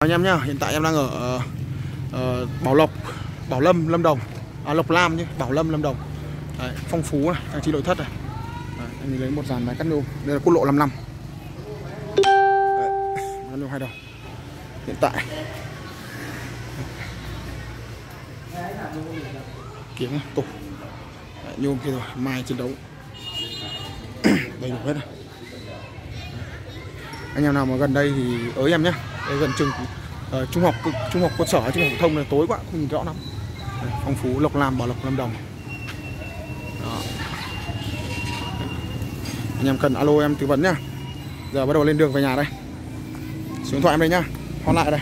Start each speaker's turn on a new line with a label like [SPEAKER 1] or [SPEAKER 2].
[SPEAKER 1] Anh em nhá, hiện tại em đang ở Bảo Lâm, Lâm Đồng, Lộc Lam chứ, Bảo Lâm, Lâm Đồng. Đấy, Phong Phú này, trang trí nội thất này. Đấy, anh lấy một dàn máy cắt nhôm. Đây là quốc lộ 55. Cắt nhôm hai đầu. Hiện tại kiếm tủ nhôm kia rồi, mai chiến đấu đầy đủ hết rồi. Anh em nào mà gần đây thì ới em nhé, đây gần trường trung học cơ sở, trung học phổ thông này, tối quá không nhìn rõ lắm. Đây, Phong Phú, Lộc Lam, Bảo Lộc, Lâm Đồng. Đó. Anh em cần alo em tư vấn nhá. Giờ bắt đầu lên đường về nhà đây. Số điện thoại em đây nhá, hotline đây.